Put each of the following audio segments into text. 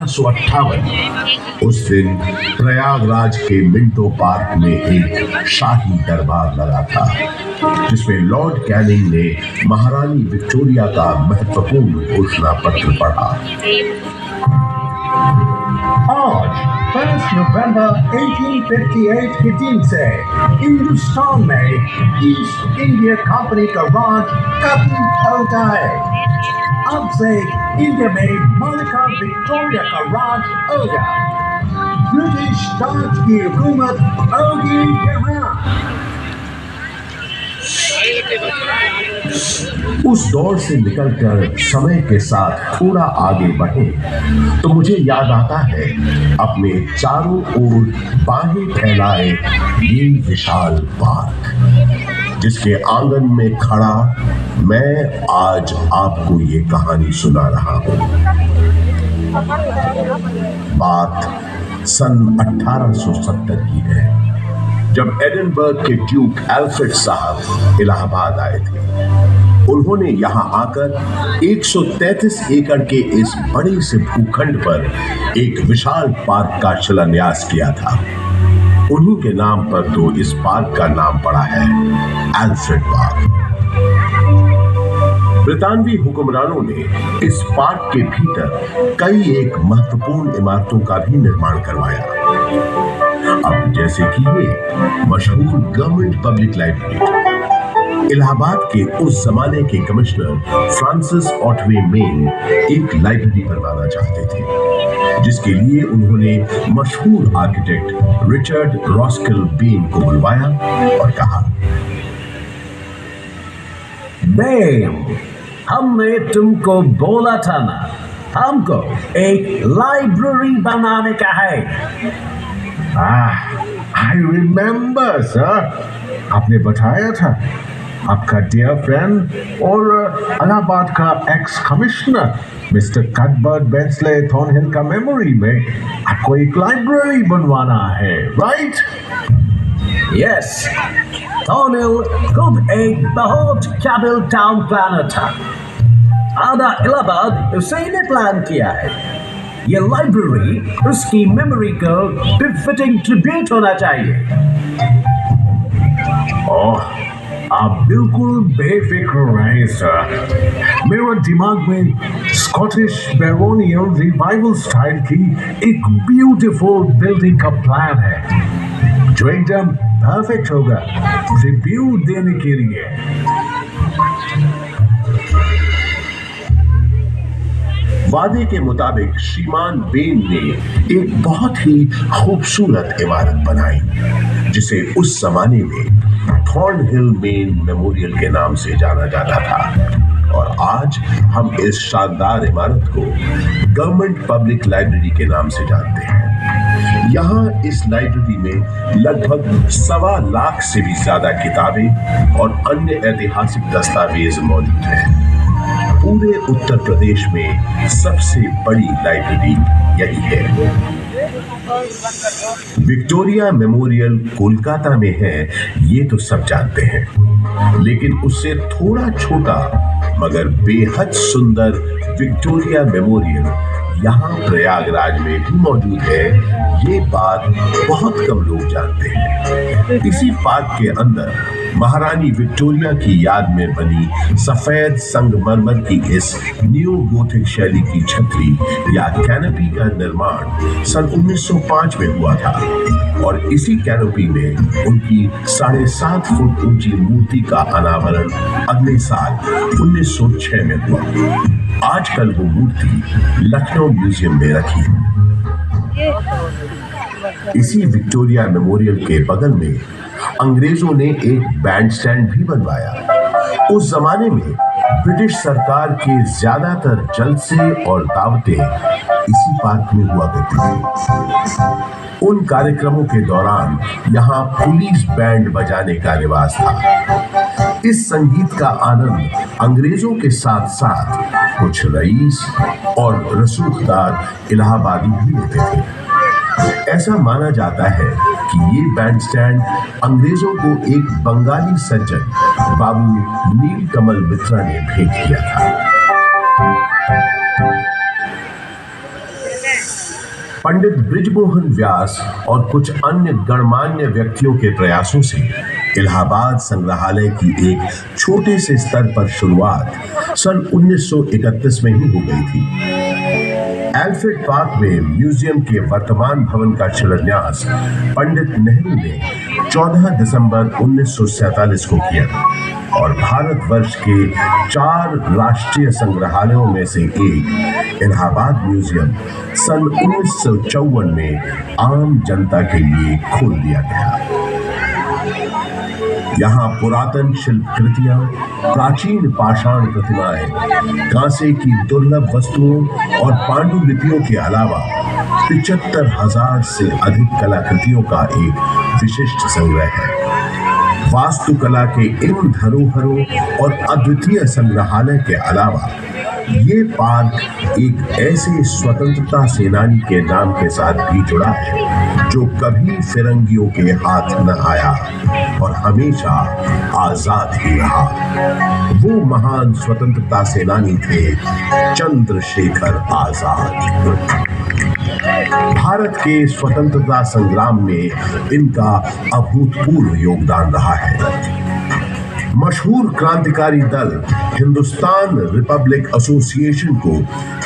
1958 उस दिन प्रयागराज के मिंटो पार्क में एक शाही दरबार लगा था जिसमें लॉर्ड कैनिंग ने महारानी विक्टोरिया का महत्वपूर्ण घोषणा पत्र पढ़ा। आज 1 नवंबर 1858 के दिन से हिंदुस्तान में ईस्ट इंडिया कंपनी का राज खत्म होता है। अब से इंडिया में मलिका विक्टोरिया का राज होगा। ब्रिटिश ताज की हुकूमत होगी यहाँ। उस दौर से निकलकर समय के साथ थोड़ा आगे बढ़े तो मुझे याद आता है अपने चारों ओर बाहें फैलाए ये विशाल पार्क जिसके आंगन में खड़ा मैं आज आपको ये कहानी सुना रहा हूँ। बात सन 1870 की है जब एडिनबर्ग के ड्यूक एल्फ्रेड साहब इलाहाबाद आए थे। उन्होंने यहाँ आकर 133 एकड़ के इस बड़े से भूखंड पर एक विशाल पार्क का शिलान्यास किया था। उन्हीं के नाम पर तो इस पार्क का नाम पड़ा है एल्फ्रेड पार्क। ब्रितानवी हुक्मरानों ने इस पार्क के भीतर कई एक महत्वपूर्ण इमारतों का भी निर्माण करवाया। अब जैसे कि ये मशहूर गवर्नमेंट पब्लिक लाइब्रेरी। इलाहाबाद के उस जमाने के कमिश्नर फ्रांसिस ऑटवे मेन एक लाइब्रेरी बनवाना चाहते थे जिसके लिए उन्होंने मशहूर आर्किटेक्ट रिचर्ड रॉस्किल बेन को बुलवाया और कहा, बेन, हमने तुमको बोला था ना, हमको एक लाइब्रेरी बनाने का है। I remember, sir. आपने बताया था आपका डियर फ्रेंड और इलाहाबाद का एक्स कमिश्नर मिस्टर कटबर्ट बेंसले थॉर्नहिल का मेमोरी में आपको एक लाइब्रेरी बनवाना है, राइट? यस, थॉर्नहिल खुद एक बहुत काबिल टाउन प्लानर था। आधा इलाहाबाद उसी ने प्लान किया है। ये लाइब्रेरी उसकी मेमोरी को बिफिटिंग ट्रिब्यूट होना चाहिए। ओह, आप बिल्कुल बेफिक्र रहें सर। मेरे दिमाग में स्कॉटिश बैरोनियल रिवाइवल स्टाइल की एक ब्यूटीफुल बिल्डिंग का प्लान है जो एकदम परफेक्ट होगा ट्रिब्यूट देने के लिए। वादे के मुताबिक श्रीमान बेन ने एक बहुत ही खूबसूरत इमारत बनाई जिसे उस जमाने में थॉर्नहिल मेन मेमोरियल के नाम से जाना जाता था और आज हम इस शानदार इमारत को गवर्नमेंट पब्लिक लाइब्रेरी के नाम से जानते हैं। यहाँ इस लाइब्रेरी में लगभग 1.25 लाख से भी ज्यादा किताबें और अन्य ऐतिहासिक दस्तावेज मौजूद हैं। पूरे उत्तर प्रदेश में सबसे बड़ी लाइब्रेरी यही है। विक्टोरिया मेमोरियल कोलकाता में है, ये तो सब जानते हैं, लेकिन उससे थोड़ा छोटा मगर बेहद सुंदर विक्टोरिया मेमोरियल यहाँ प्रयागराज में भी मौजूद है। ये बात बहुत कम लोग जानते हैं। इसी पार्क के अंदर महारानी विक्टोरिया की याद में बनी सफेद संगमरमर की इस न्यू गोथिक शैली की छतरी या कैनोपी का निर्माण सन 1905 में हुआ था और इसी कैनोपी में उनकी 7.5 फुट ऊंची मूर्ति का अनावरण अगले साल 1906 में हुआ। आजकल वो मूर्ति लखनऊ म्यूजियम में रखी है। इसी विक्टोरिया मेमोरियल के बगल में अंग्रेजों ने एक बैंड स्टैंड भी बनवाया। उस जमाने में ब्रिटिश सरकार के ज्यादातर जलसे और दावतें इसी पार्क में हुआ करती थी। उन कार्यक्रमों के दौरान यहाँ पुलिस बैंड बजाने का रिवाज था। इस संगीत का आनंद अंग्रेजों के साथ साथ कुछ रईस और रसूखदार इलाहाबादी भी लेते थे। ऐसा माना जाता है कि ये बैंड स्टैंड अंग्रेजों को एक बंगाली सज्जन बाबू नीलकमल मित्रा ने भेंट किया था। पंडित बृजमोहन व्यास और कुछ अन्य गणमान्य व्यक्तियों के प्रयासों से इलाहाबाद संग्रहालय की एक छोटे से स्तर पर शुरुआत सन 1931 में ही हो गई थी। एल्फ्रेड पार्क में म्यूजियम के वर्तमान भवन का शिलान्यास पंडित नेहरू ने 14 दिसंबर 1947 को किया और भारतवर्ष के 4 राष्ट्रीय संग्रहालयों में से एक इलाहाबाद म्यूजियम सन 1954 में आम जनता के लिए खोल दिया गया। यहाँ पुरातन शिल्पकृतियां, प्राचीन पाषाण प्रतिमाएं, कांसे की दुर्लभ वस्तुओं और पांडुलिपियों के अलावा 75,000 से अधिक कलाकृतियों का एक विशिष्ट संग्रह है। वास्तुकला के इन धरोहरों और अद्वितीय संग्रहालय के अलावा ये पार्क एक ऐसे स्वतंत्रता सेनानी के नाम के साथ भी जुड़ा है जो कभी फिरंगियों के हाथ न आया और हमेशा आजाद ही रहा। वो महान स्वतंत्रता सेनानी थे चंद्रशेखर आजाद। भारत के स्वतंत्रता संग्राम में इनका अभूतपूर्व योगदान रहा है। मशहूर क्रांतिकारी दल हिंदुस्तान रिपब्लिक एसोसिएशन को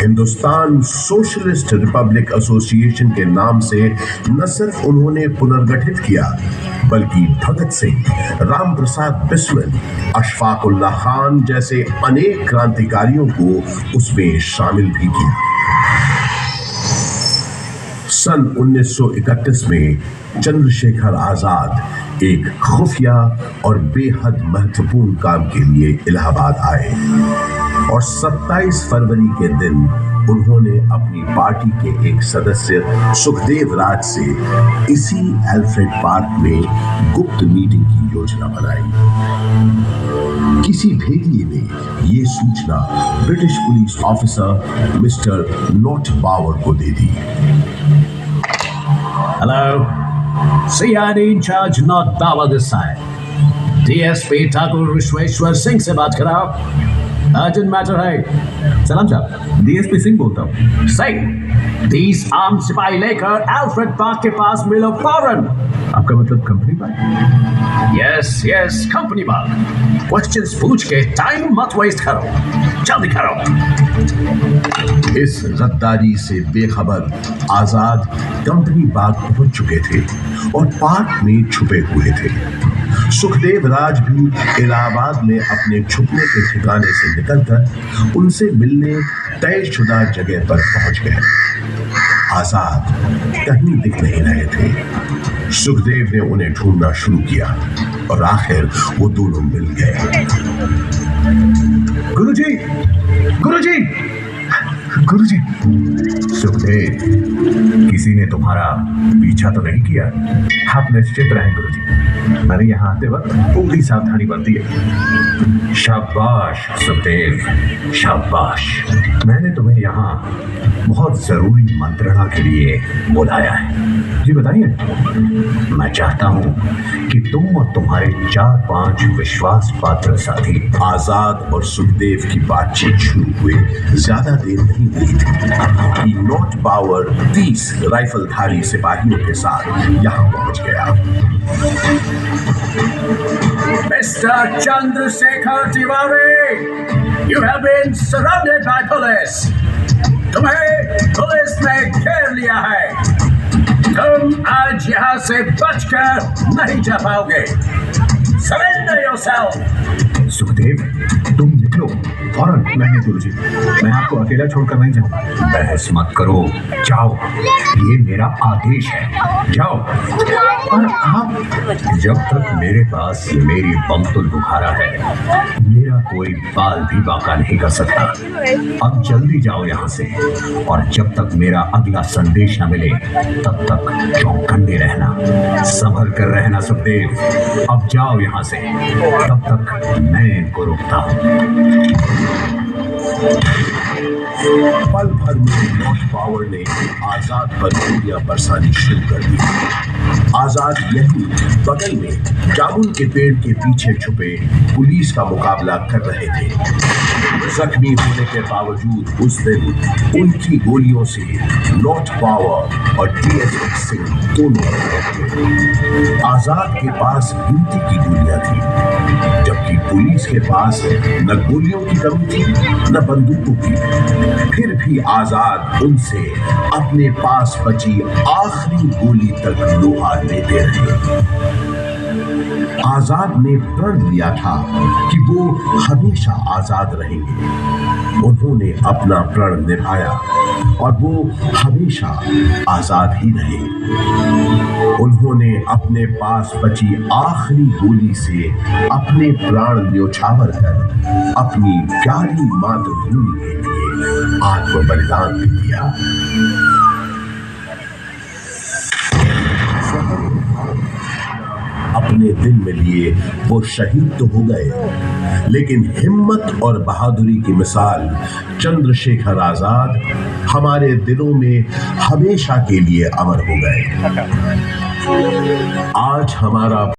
हिंदुस्तान सोशलिस्ट रिपब्लिक एसोसिएशन के नाम से न सिर्फ उन्होंने पुनर्गठित किया बल्कि भगत सिंह, राम प्रसाद बिस्मिल, अशफाक उल्लाह खान जैसे अनेक क्रांतिकारियों को उसमें शामिल भी किया। सन 1931 में चंद्रशेखर आजाद एक खुफिया और बेहद महत्वपूर्ण काम के लिए इलाहाबाद आए और 27 फरवरी के दिन उन्होंने अपनी पार्टी के एक सदस्य सुखदेव राज से इसी एल्फ्रेड पार्क में गुप्त मीटिंग की योजना बनाई। किसी भेदिए ने ये सूचना British police officer mister Nott Bower को दे दी। Hello, CID in charge Nott Bower this side. DSP Thakur Vishweshwar Singh से बात कराओ, अर्जेंट मैटर है। सलाम साहब, DSP सिंह बोलता हूँ। सही, 30 आर्म सिपाही लेकर एल्फ्रेड पार्क के पास मिलो फौरन। आपका मतलब company park? Yes, company park. Questions पूछ के टाइम मत वेस्ट करो, जल्दी करो। इस गद्दारी से बेखबर आजाद कंपनी बाग पहुंच चुके थे और पार्क में छुपे हुए थे। सुखदेव राज भी इलाहाबाद में अपने छुपने के ठिकाने से निकलकर उनसे मिलने तयशुदा जगह पर पहुंच गए। आजाद कहीं दिख नहीं रहे थे। सुखदेव ने उन्हें ढूंढना शुरू किया और आखिर वो दोनों मिल गए। गुरुजी, गुरुजी, गुरुजी। सुखदेव, किसी ने तुम्हारा पीछा तो नहीं किया? आप निश्चित रहें गुरुजी, मैंने यहाँ आते वक्त पूरी सावधानी बरती है। शाबाश सुखदेव, शाबाश। मैंने तुम्हें यहाँ बहुत जरूरी मंत्रणा के लिए बुलाया है। जी बताइए। मैं चाहता हूँ कि तुम और तुम्हारे 4-5 विश्वास पात्र साथी। आजाद और सुखदेव की बातचीत शुरू हुए ज्यादा देर नहीं हुई थी कि नॉट बावर 30 राइफलधारी सिपाहियों के साथ यहाँ पहुंच गया। Mister Chandrashekhar Tiwari, you have been surrounded by police. तुम्हें पुलिस ने घेर लिया है। तुम आज यहाँ से बचकर नहीं जा पाओगे। Surrender yourself. सुखदेव, तुम निकलो फौरन। नहीं गुरुजी, मैं आपको अकेला छोड़कर नहीं जाऊंगा। बहस मत करो, जाओ, ये मेरा आदेश है, जाओ। और आप, जब तक मेरे पास मेरी बमतुल बुखारा है, मेरा कोई बाल भी बाका नहीं कर सकता। अब जल्दी जाओ यहाँ से, और जब तक मेरा अगला संदेश न मिले तब तक चौकन्ने रहना, संभल कर रहना सुखदेव। अब जाओ यहाँ से, तब तक मैं इनको रोकता हूँ। पल भर में लॉर्ड पावर ने आजाद पर गोलियां बरसानी शुरू कर दी। आजाद यहीं बगल में जामुन के पेड़ के पीछे छुपे पुलिस का मुकाबला कर रहे थे। जख्मी होने के बावजूद उस दिन उनकी गोलियों से लॉर्ड पावर और DSP सिंह दोनों मर गए। आजाद के पास गिनती की गोलियां थी, जबकि पुलिस के पास न गोलियों की कमी थी न बंदूकों की। फिर भी आजाद उनसे अपने पास बची आखिरी गोली तक लोहा लेते रहे। आजाद ने प्रण लिया था कि वो हमेशा आजाद रहेंगे। उन्होंने अपना प्रण निभाया और वो हमेशा आजाद ही रहे। उन्होंने अपने पास बची आखिरी गोली से अपने प्राण न्योछावर कर अपनी प्यारी मातृभूमि के लिए आत्म बलिदान दे दिया। अपने दिल में लिए वो शहीद तो हो गए, लेकिन हिम्मत और बहादुरी की मिसाल चंद्रशेखर आजाद हमारे दिलों में हमेशा के लिए अमर हो गए। आज हमारा